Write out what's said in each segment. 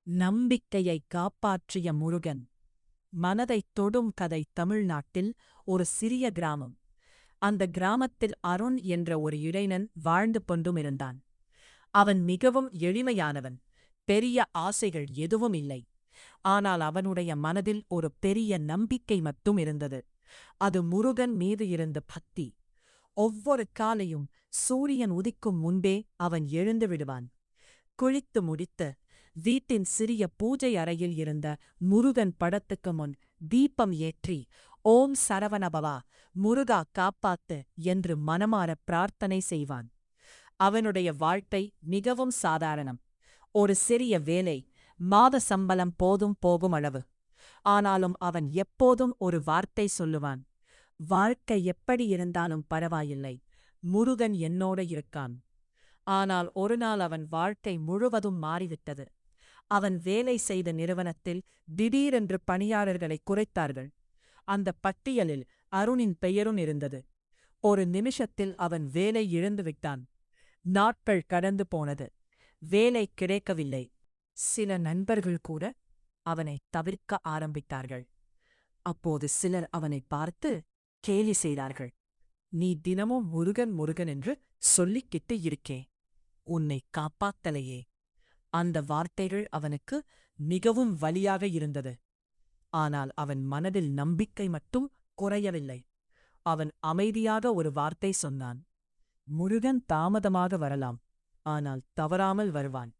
நம்பிக்கையை காப்பாற்றிய முருகன். மனதைத் தொடும் கதை. தமிழ்நாட்டில் ஒரு சிறிய கிராமம். அந்த கிராமத்தில் அருண் என்ற ஒரு இளைஞன் வாழ்ந்து கொண்டுமிருந்தான். அவன் மிகவும் எளிமையானவன். பெரிய ஆசைகள் எதுவும் இல்லை. ஆனால் அவனுடைய மனதில் ஒரு பெரிய நம்பிக்கை மட்டும் இருந்தது. அது முருகன் மீது இருந்த பக்தி. ஒவ்வொரு காலையும் சூரியன் உதிக்கும் முன்பே அவன் எழுந்து விடுவான். குளித்து முடித்து வீட்டின் சிறிய பூஜை அறையில் இருந்த முருகன் படத்துக்கு முன் தீபம் ஏற்றி, ஓம் சரவணபவா, முருகா காப்பாத்து என்று மனமார பிரார்த்தனை செய்வான். அவனுடைய வாழ்க்கை மிகவும் சாதாரணம். ஒரு சிறிய வேலை, மாத சம்பளம் போதும் போகும் அளவு. ஆனாலும் அவன் எப்போதும் ஒரு வார்த்தை சொல்லுவான்: வாழ்க்கை எப்படி இருந்தாலும் பரவாயில்லை, முருகன் என்னோட இருக்கான். ஆனால் ஒருநாள் அவன் வாழ்க்கை முழுவதும் மாறிவிட்டது. அவன் வேலை செய்த நிறுவனத்தில் திடீரென்று பணியாளர்களை குறைத்தார்கள். அந்த பட்டியலில் அருணின் பெயரும் இருந்தது. ஒரு நிமிஷத்தில் அவன் வேலை இழந்துவிட்டான். நாட்கள் கடந்து போனது. வேலை கிடைக்கவில்லை. சில நண்பர்கள் கூட அவனை தவிர்க்க ஆரம்பித்தார்கள். அப்போது சிலர் அவனை பார்த்து கேலி செய்தார்கள். நீ தினமும் முருகன் முருகன் என்று சொல்லிக்கிட்டு இருக்கே, உன்னை காப்பாத்தலையே. அந்த வார்த்தைகள் அவனுக்கு மிகவும் வலியாக இருந்தது. ஆனால் அவன் மனதில் நம்பிக்கை மட்டும் குறையவில்லை. அவன் அமைதியாக ஒரு வார்த்தை சொன்னான்: முருகன் தாமதமாக வரலாம், ஆனால் தவறாமல் வருவான்.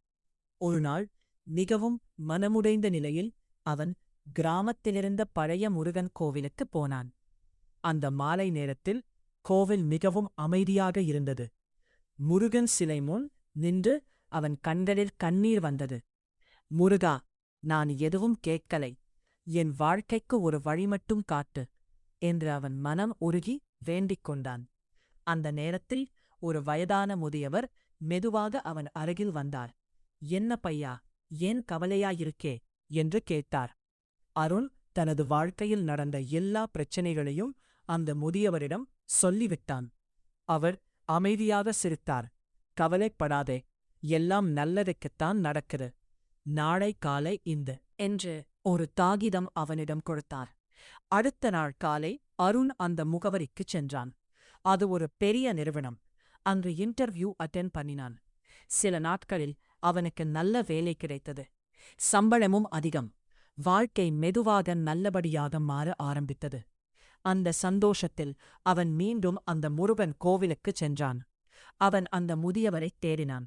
ஒருநாள் மிகவும் மனமுடைந்த நிலையில் அவன் கிராமத்திலிருந்த பழைய முருகன் கோவிலுக்குப் போனான். அந்த மாலை நேரத்தில் கோவில் மிகவும் அமைதியாக இருந்தது. முருகன் சிலை முன் நின்று அவன் கண்களில் கண்ணீர் வந்தது. முருகா, நான் எதுவும் கேட்கலை, என் வாழ்க்கைக்கு ஒரு வழி மட்டும் காட்டு என்று அவன் மனம் உருகி வேண்டிக் கொண்டான். அந்த நேரத்தில் ஒரு வயதான முதியவர் மெதுவாக அவன் அருகில் வந்தார். என்ன பையா, ஏன் கவலையாயிருக்கே என்று கேட்டார். அருண் தனது வாழ்க்கையில் நடந்த எல்லா பிரச்சனைகளையும் அந்த முதியவரிடம் சொல்லிவிட்டான். அவர் அமைதியாக சிரித்தார். கவலைப்படாதே, எல்லாம் நல்லதுக்குத்தான் நடக்குது. நாளை காலை என்று ஒரு காகிதம் அவனிடம் கொடுத்தார். அடுத்த நாள் காலை அருண் அந்த முகவரிக்குச் சென்றான். அது ஒரு பெரிய நிறுவனம். அன்று இன்டர்வியூ அட்டெண்ட் பண்ணினான். சில நாட்களில் அவனுக்கு நல்ல வேலை கிடைத்தது. சம்பளமும் அதிகம். வாழ்க்கை மெதுவாக நல்லபடியாக மாற ஆரம்பித்தது. அந்த சந்தோஷத்தில் அவன் மீண்டும் அந்த முருகன் கோவிலுக்குச் சென்றான். அவன் அந்த முதியவரைத் தேடினான்.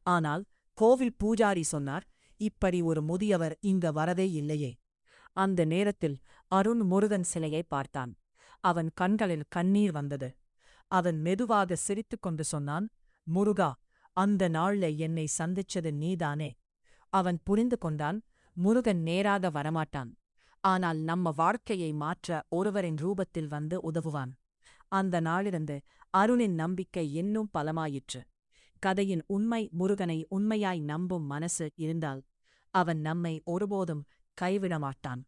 ஆனால் கோவில் பூஜாரி சொன்னார், இப்படி ஒரு முதியவர் இங்க வரதே இல்லையே. அந்த நேரத்தில் அருண் முருகன் சிலையை பார்த்தான். அவன் கண்களில் கண்ணீர் வந்தது. அவன் மெதுவாக சிரித்துக்கொண்டு சொன்னான்: முருகா, அந்த நாள்ல என்னை சந்திச்சது நீதானே. அவன் புரிந்து கொண்டான், முருகன் நேராக வரமாட்டான், ஆனால் நம்ம வாழ்க்கையை மாற்ற ஒருவரின் ரூபத்தில் வந்து உதவுவான். அந்த நாளிலிருந்து அருணின் நம்பிக்கை இன்னும் பலமாயிற்று. கதையின் உண்மை: முருகனை உண்மையாய் நம்பும் மனசு இருந்தால் அவன் நம்மை ஒருபோதும் கைவிடமாட்டான்.